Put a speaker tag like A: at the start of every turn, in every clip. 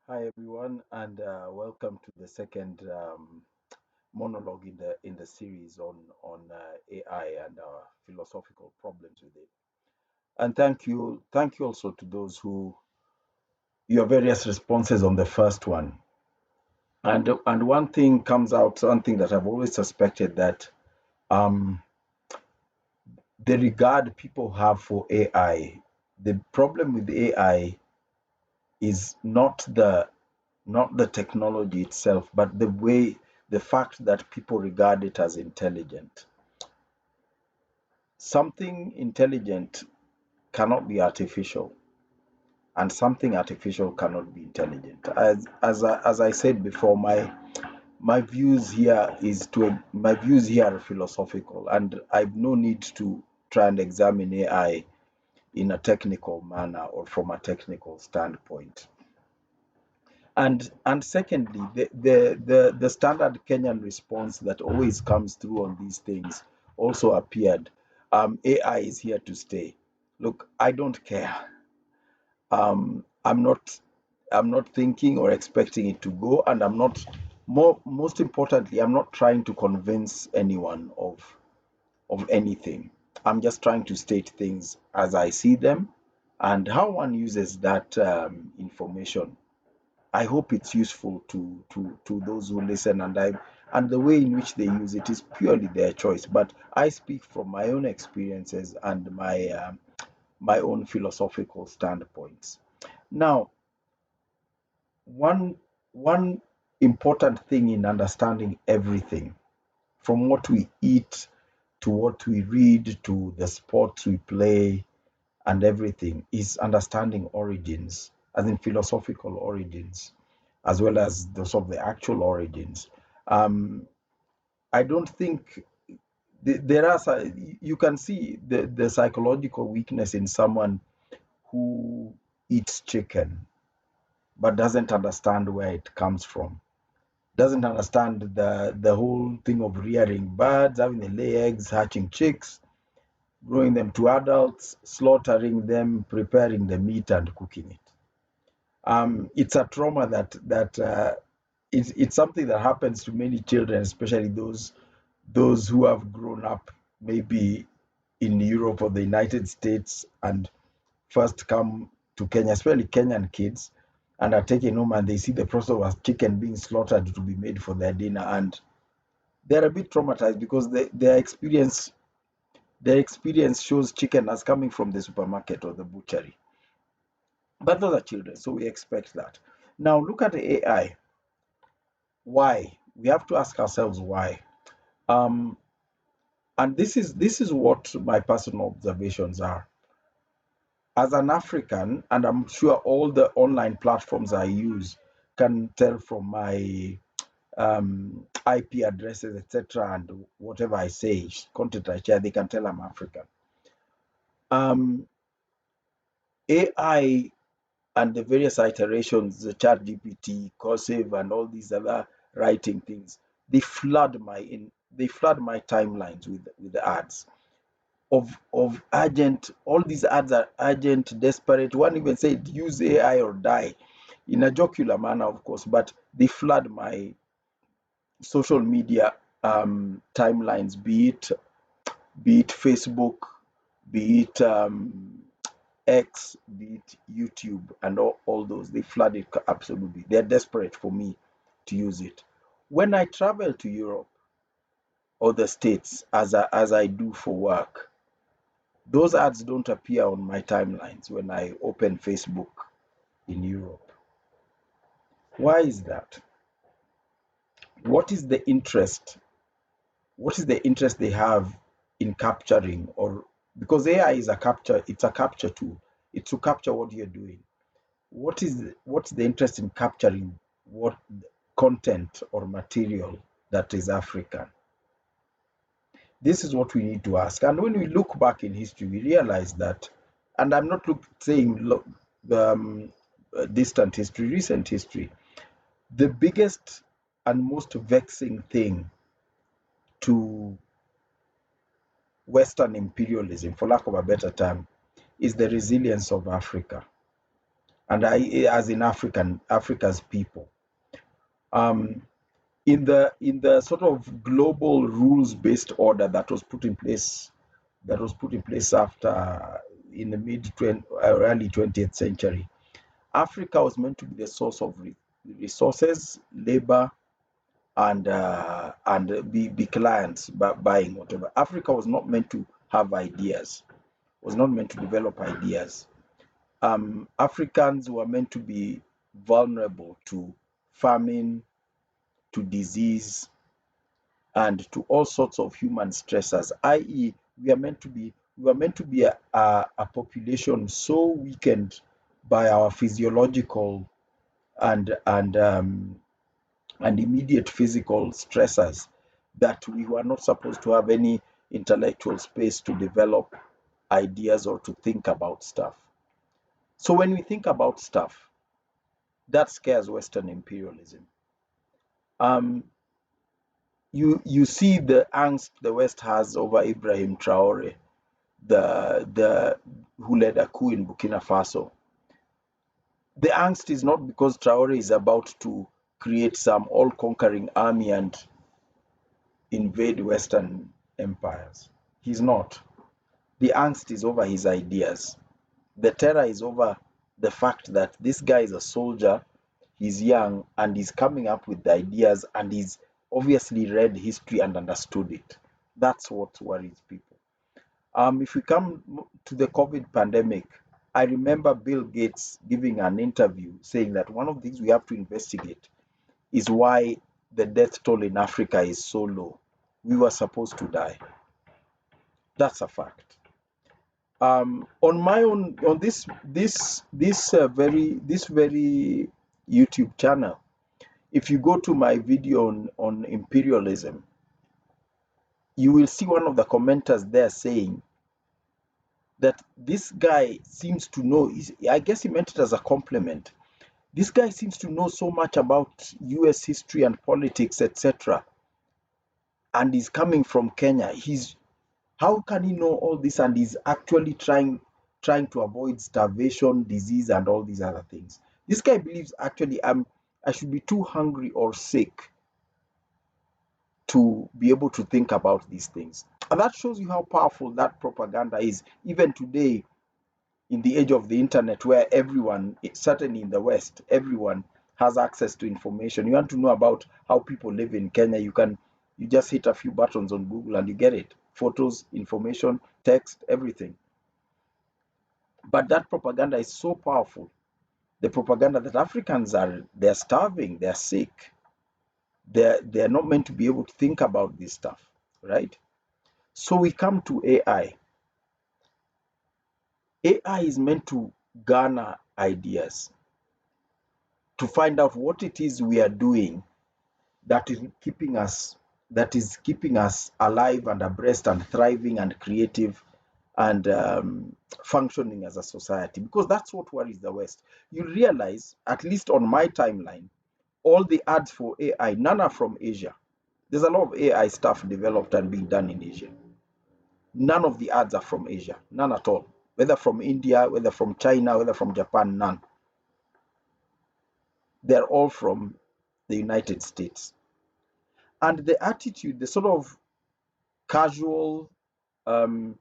A: Hi everyone, and welcome to the second monologue in the series on AI and philosophical problems with it. And thank you also to those who your various responses on the first one. And one thing comes out, something that I've always suspected that um, the regard people have for AI. The problem with AI is not the technology itself, but the fact that people regard it as intelligent. Something intelligent cannot be artificial, and something artificial cannot be intelligent. As I said before, my views here are philosophical, and I've no need to try and examine AI in a technical manner or from a technical standpoint. And secondly, the standard Kenyan response that always comes through on these things also appeared. AI is here to stay. Look, I don't care. I'm not thinking or expecting it to go, and most importantly, I'm not trying to convince anyone of anything. I'm just trying to state things as I see them and how one uses that information. I hope it's useful to those who listen, and the way in which they use it is purely their choice. But I speak from my own experiences and my own philosophical standpoints. Now, one one important thing in understanding everything, from what we eat to what we read to the sports we play and everything, is understanding origins, as in philosophical origins, as well as those of the actual origins. Um, I don't think there are, you can see the psychological weakness in someone who eats chicken but doesn't understand where it comes from, doesn't understand the whole thing of rearing birds, having the lay eggs, hatching chicks, growing them to adults, slaughtering them, preparing the meat, and cooking it. It's a trauma that it's something that happens to many children, especially those who have grown up maybe in Europe or the United States and first come to Kenya, especially Kenyan kids, and are taken home and they see the process of a chicken being slaughtered to be made for their dinner, and they're a bit traumatized because their experience shows chicken as coming from the supermarket or the butchery. But those are children, so we expect that. Now look at the AI. Why? We have to ask ourselves why. Um, and this is what my personal observations are. As an African, and I'm sure all the online platforms I use can tell from my IP addresses, etc., and whatever I say, content I share, they can tell I'm African. Um, AI and the various iterations, the chat GPT, Cursive, and all these other writing things, they flood my timelines with ads of urgent. All these ads are urgent, desperate. One even said use AI or die, in a jocular manner, of course, but they flood my social media timelines, be it Facebook, be it X, be it YouTube, and all those. They flood it absolutely. They're desperate for me to use it. When I travel to Europe or the States, as I do for work, those ads don't appear on my timelines when I open Facebook in Europe. Why is that? What is the interest? What is the interest they have in capturing, or because AI is it's a capture tool. It's to capture what you're doing. What's the interest in capturing what content or material that is African? This is what we need to ask. And when we look back in history, we realize that, and I'm not saying distant history, recent history, the biggest and most vexing thing to Western imperialism, for lack of a better term, is the resilience of Africa. and as in Africa's people. Um, in the sort of global rules-based order that was put in place after in the early 20th century, Africa was meant to be the source of resources, labor, and be clients buying whatever. Africa was not meant to have ideas, was not meant to develop ideas. Africans were meant to be vulnerable to famine, to disease, and to all sorts of human stressors, i.e., we were meant to be a population so weakened by our physiological and immediate physical stressors that we were not supposed to have any intellectual space to develop ideas or to think about stuff. So when we think about stuff, that scares Western imperialism. Um, you see the angst the West has over Ibrahim Traore, the who led a coup in Burkina Faso. The angst is not because Traore is about to create some all-conquering army and invade Western empires. He's not. The angst is over his ideas. The terror is over the fact that this guy is a soldier, he's young, and he's coming up with the ideas, and he's obviously read history and understood it. That's what worries people. If we come to the COVID pandemic, I remember Bill Gates giving an interview saying that one of the things we have to investigate is why the death toll in Africa is so low. We were supposed to die. That's a fact. On my own, on this very YouTube channel, if you go to my video on imperialism, you will see one of the commenters there saying that this guy seems to know. I guess he meant it as a compliment. This guy seems to know so much about U.S. history and politics, etc., and he's coming from Kenya. How can he know all this and he's actually trying to avoid starvation, disease, and all these other things? This guy believes actually I should be too hungry or sick to be able to think about these things. And that shows you how powerful that propaganda is. Even today, in the age of the internet, where everyone, certainly in the West, everyone has access to information. You want to know about how people live in Kenya, you just hit a few buttons on Google and you get it. Photos, information, text, everything. But that propaganda is so powerful. The propaganda that Africans they're starving, they're sick, they're not meant to be able to think about this stuff, right? So we come to AI. AI is meant to garner ideas, to find out what it is we are doing that is keeping us alive and abreast and thriving and creative and functioning as a society, because that's what worries the West. You realize, at least on my timeline, all the ads for AI, none are from Asia. There's a lot of AI stuff developed and being done in Asia. None of the ads are from Asia, none at all. Whether from India, whether from China, whether from Japan, none. They're all from the United States. And the attitude, the sort of casual, um,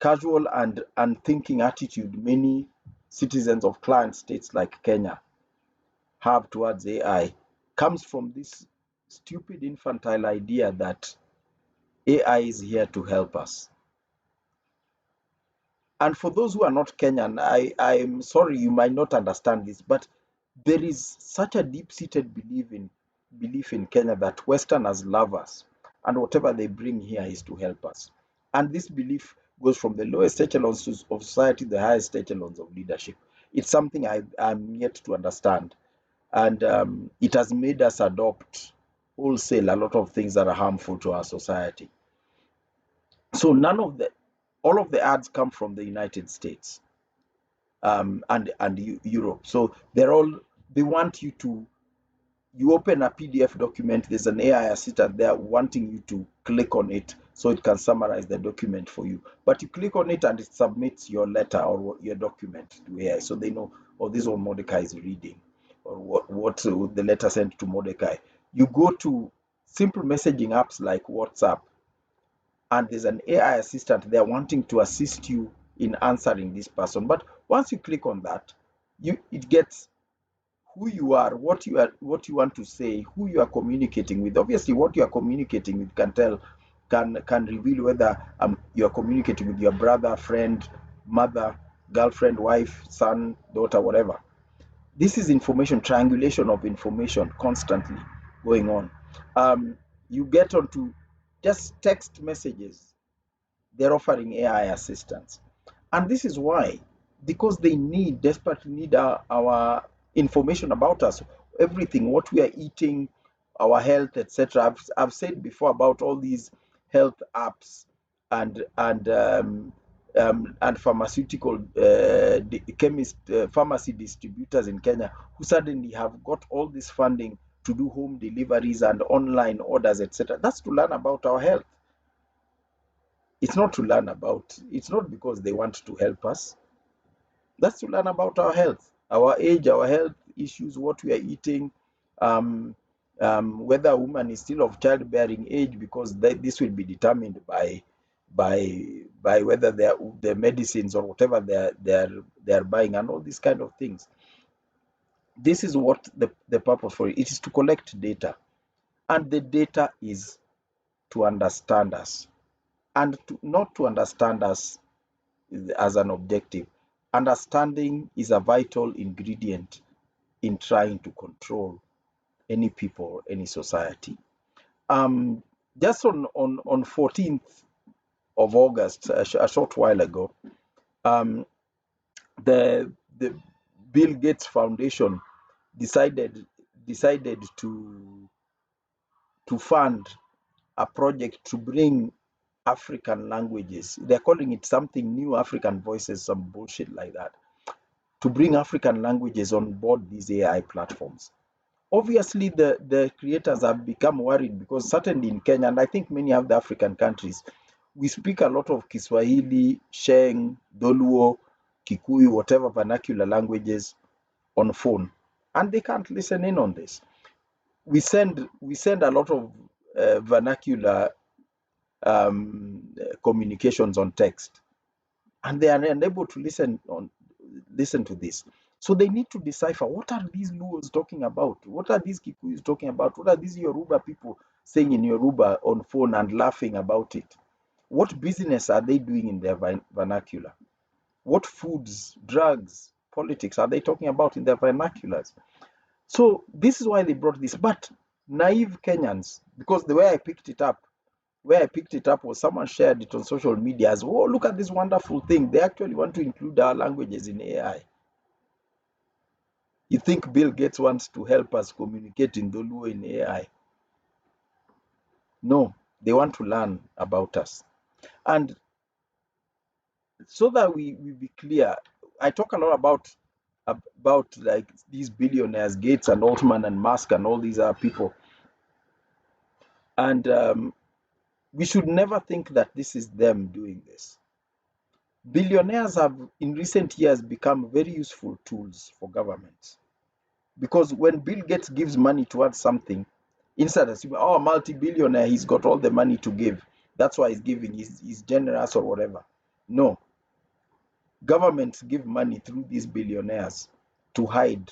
A: casual and unthinking attitude many citizens of client states like Kenya have towards AI comes from this stupid infantile idea that AI is here to help us. And for those who are not Kenyan, I'm sorry, you might not understand this, but there is such a deep-seated belief in Kenya that Westerners love us, and whatever they bring here is to help us. And this belief goes from the lowest echelons of society to the highest echelons of leadership. It's something I'm yet to understand, and it has made us adopt wholesale a lot of things that are harmful to our society. So all of the ads come from the United States, and Europe. So they want you open a PDF document, there's an AI assistant there wanting you to click on it so it can summarize the document for you. But you click on it and it submits your letter or your document to AI, so they know or this is what Mordecai is reading, or what the letter sent to Mordecai. You go to simple messaging apps like WhatsApp, and there's an AI assistant there wanting to assist you in answering this person. But once you click on that, it gets who you are, what you want to say, who you are communicating with. Obviously, what you are communicating with can reveal whether you are communicating with your brother, friend, mother, girlfriend, wife, son, daughter, whatever. This is information, triangulation of information constantly going on. You get onto just text messages, they're offering AI assistance. And this is why, because they desperately need our information about us, everything, what we are eating, our health, etc. I've said before about all these health apps and pharmaceutical pharmacy distributors in Kenya who suddenly have got all this funding to do home deliveries and online orders, etc. That's to learn about our health. It's not to learn about, it's not because they want to help us. That's to learn about our health, our age, our health issues, what we are eating, um, whether a woman is still of childbearing age, because this will be determined by whether their medicines or whatever they're buying, and all these kind of things. This is what the purpose for it. It is to collect data, and the data is to understand us, and not to understand us as an objective. Understanding is a vital ingredient in trying to control any people or any society. Um, just on 14th of August, a short while ago, um, the Bill Gates Foundation decided decided to fund a project to bring African languages. They're calling it something new, African voices, some bullshit like that, to bring African languages on board these AI platforms. Obviously, the creators have become worried because certainly in Kenya, and I think many other African countries, we speak a lot of Kiswahili, Sheng, Doluo, Kikuyu, whatever vernacular languages on phone, and they can't listen in on this. We send a lot of vernacular communications on text, and they are unable to listen to this. So they need to decipher, what are these Luos talking about? What are these Kikuyus talking about? What are these Yoruba people saying in Yoruba on phone and laughing about it? What business are they doing in their vernacular? What foods, drugs, politics are they talking about in their vernaculars? So this is why they brought this. But naive Kenyans, because the way I picked it up, where I picked it up was someone shared it on social media as, oh, look at this wonderful thing. They actually want to include our languages in AI. You think Bill Gates wants to help us communicate in Doluo in AI? No, they want to learn about us. And so that we be clear, I talk a lot about like these billionaires, Gates and Altman and Musk and all these other people. And we should never think that this is them doing this. Billionaires have in recent years become very useful tools for governments, because when Bill Gates gives money towards something, instead of assuming, oh, multi-billionaire, he's got all the money to give, that's why he's giving, he's generous or whatever. No, governments give money through these billionaires to hide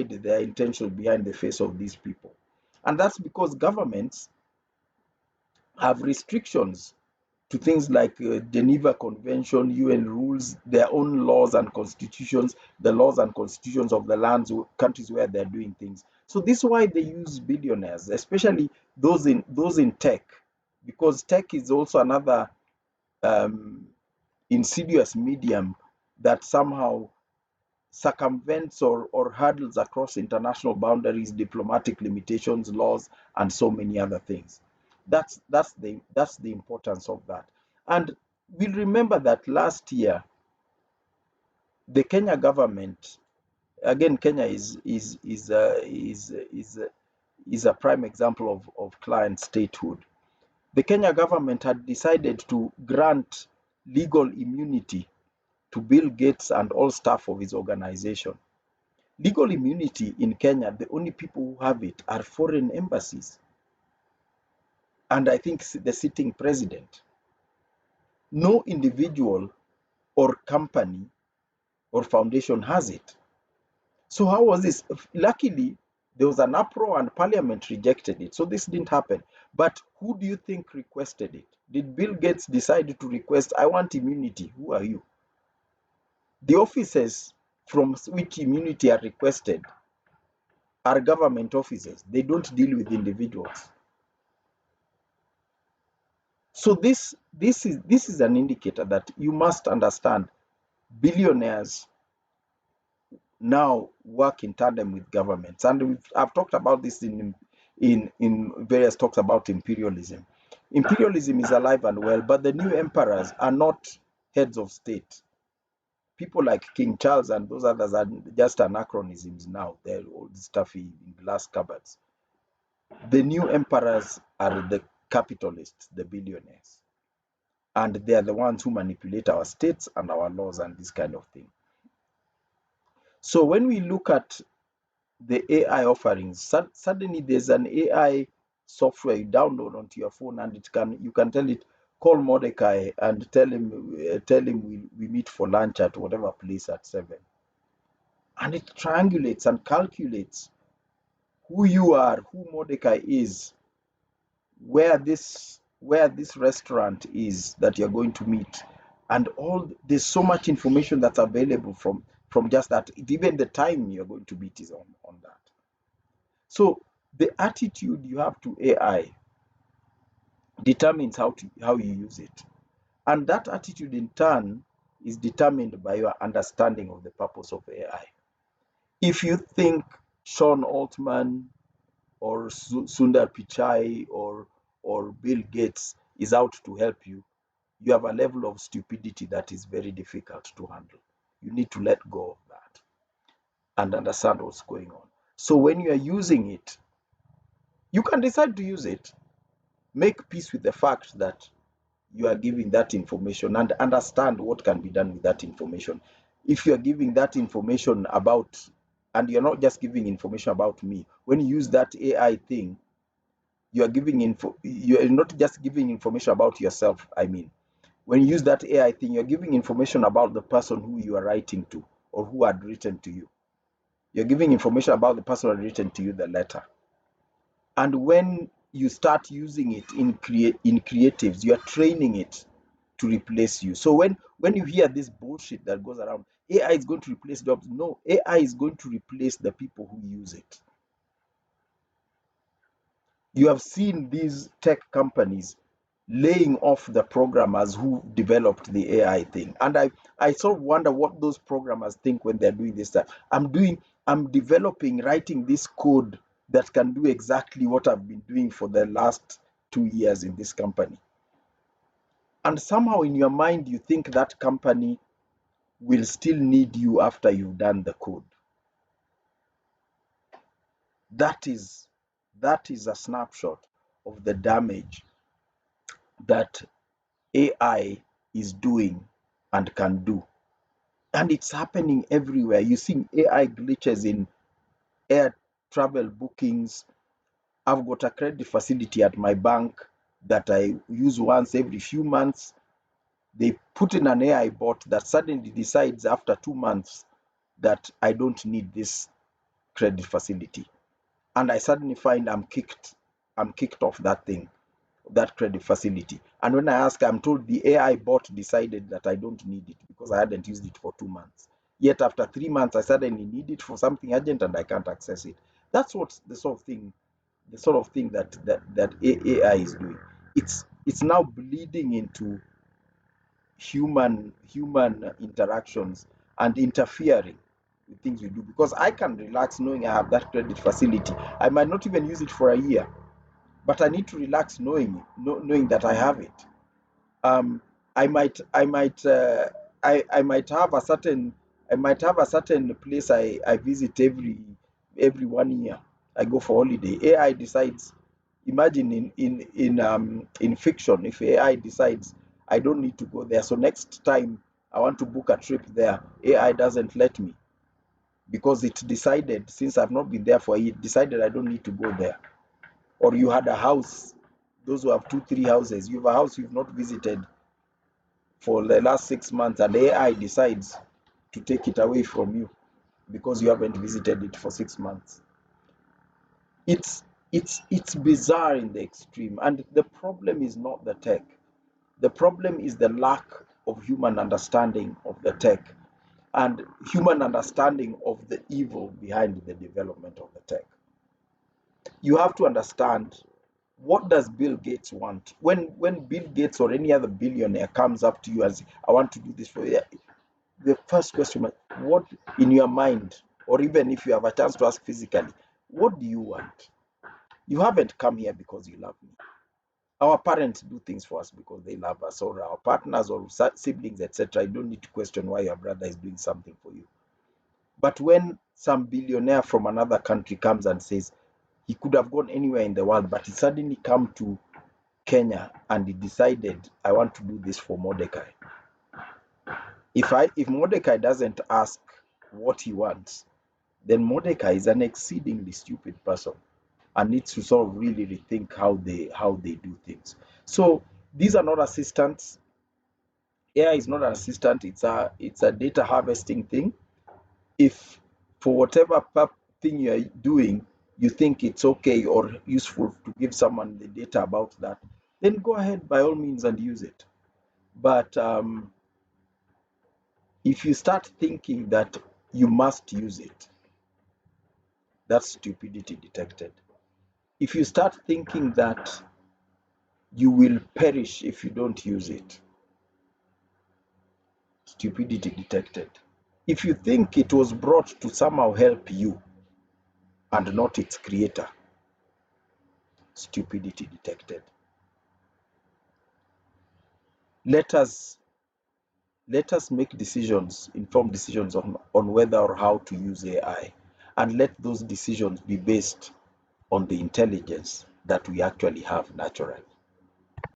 A: their intentions behind the face of these people. And that's because governments have restrictions to things like Geneva Convention, UN rules, their own laws and constitutions, the laws and constitutions of the countries where they're doing things. So this is why they use billionaires, especially those in tech, because tech is also another um, insidious medium that somehow circumvents or hurdles across international boundaries, diplomatic limitations, laws, and so many other things. That's the importance of that. And we'll remember that last year, the Kenya government, again, Kenya is a prime example of client statehood. The Kenya government had decided to grant legal immunity to Bill Gates and all staff of his organization. Legal immunity in Kenya, the only people who have it are foreign embassies. And I think the sitting president. No individual or company or foundation has it. So how was this? Luckily, there was an uproar and parliament rejected it. So this didn't happen. But who do you think requested it? Did Bill Gates decide to request, I want immunity? Who are you? The offices from which immunity are requested are government offices. They don't deal with individuals. So this is an indicator that you must understand billionaires now work in tandem with governments. And I've talked about this in various talks about imperialism. Imperialism is alive and well, but the new emperors are not heads of state. People like King Charles and those others are just anachronisms now. They're old stuffy in glass cupboards. The new emperors are the capitalists, the billionaires. And they are the ones who manipulate our states and our laws and this kind of thing. So when we look at the AI offerings, suddenly there's an AI software you download onto your phone, and you can tell it, call Mordecai and tell him we meet for lunch at whatever place at 7. And it triangulates and calculates who you are, who Mordecai is, where this restaurant is that you're going to meet, and there's so much information that's available from just that. Even the time you're going to meet is on that. So the attitude you have to AI determines how you use it. And that attitude in turn is determined by your understanding of the purpose of AI. If you think Sean Altman or Sundar Pichai or Bill Gates is out to help you, you have a level of stupidity that is very difficult to handle. You need to let go of that and understand what's going on. So when you are using it, you can decide to use it. Make peace with the fact that you are giving that information and understand what can be done with that information. If you are giving that information about, and you're not just giving information about me, when you use that AI thing, you are not just giving information about yourself. I mean, when you use that AI thing, you're giving information about the person who you are writing to or who had written to you. You're giving information about the person who had written to you the letter. And when you start using it in creatives, you are training it to replace you. So when you hear this bullshit that goes around, AI is going to replace jobs. No, AI is going to replace the people who use it. You have seen these tech companies laying off the programmers who developed the AI thing. And I sort of wonder what those programmers think when they're doing this stuff. I'm developing, writing this code that can do exactly what I've been doing for the last 2 years in this company. And somehow in your mind, you think that company will still need you after you've done the code. That is a snapshot of the damage that AI is doing and can do. And it's happening everywhere. You see AI glitches in air travel bookings. I've got a credit facility at my bank that I use once every few months. They put in an AI bot that suddenly decides after 2 months that I don't need this credit facility. And I suddenly find I'm kicked off that credit facility. And when I ask, I'm told the AI bot decided that I don't need it because I hadn't used it for 2 months. Yet after 3 months, I suddenly need it for something urgent and I can't access it. That's what the sort of thing that AI is doing. It's now bleeding into human interactions and interfering with things we do, because I can relax knowing I have that credit facility. I might not even use it for a year, but I need to relax knowing that I have it. Um, I might I might I might have a certain place I visit every 1 year. I go for holiday. AI decides. Imagine in fiction, if AI decides I don't need to go there, so next time I want to book a trip there. AI doesn't let me because it decided, since I've not been there for it, decided I don't need to go there. Or you had a house, those who have 2, 3 houses, you have a house you've not visited for the last 6 months, and AI decides to take it away from you because you haven't visited it for 6 months. It's it's bizarre in the extreme, and the problem is not the tech. The problem is the lack of human understanding of the tech and human understanding of the evil behind the development of the tech. You have to understand, what does Bill Gates want? When Bill Gates or any other billionaire comes up to you and says, I want to do this for you, the first question is, what in your mind, or even if you have a chance to ask physically, what do you want? You haven't come here because you love me. Our parents do things for us because they love us, or our partners or siblings, etc. You don't need to question why your brother is doing something for you. But when some billionaire from another country comes and says he could have gone anywhere in the world, but he suddenly come to Kenya and he decided, I want to do this for Mordecai. If Mordecai doesn't ask what he wants, then Mordecai is an exceedingly stupid person and needs to sort of really rethink how they do things. So these are not assistants. AI is not an assistant. It's a data harvesting thing. If for whatever thing you are doing, you think it's okay or useful to give someone the data about that, then go ahead by all means and use it. But if you start thinking that you must use it, that's stupidity detected. If you start thinking that you will perish if you don't use it, stupidity detected. If you think it was brought to somehow help you and not its creator, stupidity detected. Let us let us make decisions, informed decisions on whether or how to use AI, and let those decisions be based on the intelligence that we actually have naturally.